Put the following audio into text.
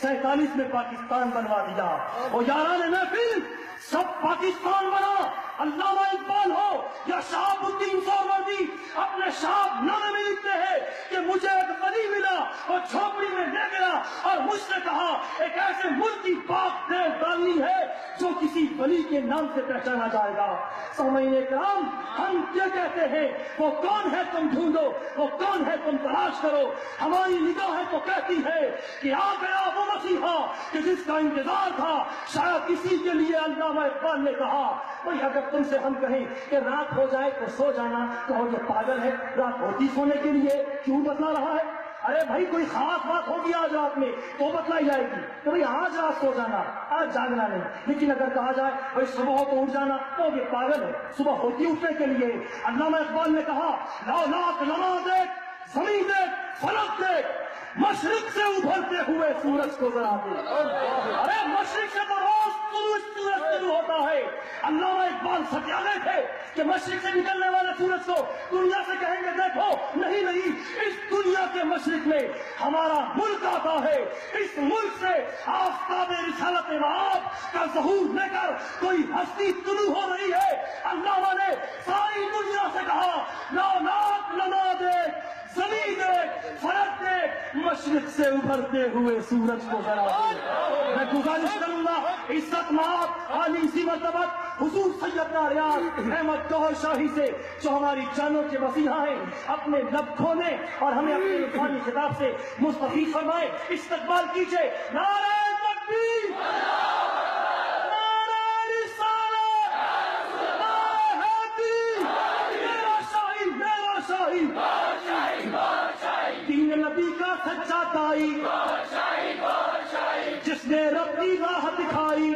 47 میں پاکستان بنوا دیا. اور یاران محفل سب پاکستان بنا. علامہ اقبال ہو یا شہاب الدین سہروردی اپنے شہاب نامے میں لکھتے ہیں کہ مجھے ایک ولی ملا اور جھوپڑی میں لے گیا اور مجھ سے کہا ایک ایسے ملک کی پاک دیو ڈالنی ہے جو کسی ولی کے نام سے پہچانا جائے گا. سامعین کرام، ہم کیا کہتے ہیں؟ وہ کون ہے تم ڈھونڈو، وہ کون ہے تم تلاش کرو. ہماری نگاہیں تو کہتی ہے کہ آ گیا وہ مسیحا کہ جس کا انتظار تھا. شاید اسی کے لیے علامہ اقبال نے کہا بھائی اگر تم سے ہم کہیں کہ رات ہو جائے تو سو جانا، کہو یہ پاگل ہے، رات ہوتی سونے کے لیے کیوں بتلا رہا ہے؟ ارے بھائی کوئی خاص بات ہوگی آج رات میں تو بتلائی جائے گی کہ بھائی آج رات سو جانا، آج جاگنا نہیں. لیکن اگر کہا جائے بھائی صبح ہو تو اٹھ جانا، تو یہ پاگل ہے، صبح ہوتی اٹھنے کے لیے. علامہ اقبال نے کہا لاؤ لاکھ نماز دیکھ، زمین دیکھ، فلک دیکھ، مشرق سے ابھرتے ہوئے سورج کو ذرا دیکھ. ارے مشرق سے تو روز سورج شروع ہوتا ہے. علامہ اقبال ستیانے تھے کہ مشرق سے نکلنے والے سورج کو دنیا سے کہیں گے دیکھو، نہیں نہیں، اس دنیا کے مشرق میں ہمارا ملک آتا ہے. اس ملک سے آفتاب رسالت مآب کا ظہور لے کر کوئی ہستی طلوع ہو رہی ہے. علامہ نے ساری دنیا سے کہا لا لاکھ نماز دیکھ، زمین دیکھ، فلک دیکھ، مشرق سے ابھرتے ہوئے سورج کو ذرا دیکھ. میں گزارش کروں گا عزت مآب عالی سی مرتبت حضور سیدنا ریاض احمد گوہر شاہی سے جو ہماری جانوں کے مسیحا ہیں، اپنے لب کھولیں اور ہمیں اپنے عرفانی خطاب سے مستفید فرمائے. استقبال کیجئے. نعرہ تکبیر، نعرہ رسالت، نعرہ حیدری، میرا شاہی، میرا شاہی، دین نبی کا سچا دائی، جس نے رب کی راہ دکھائی،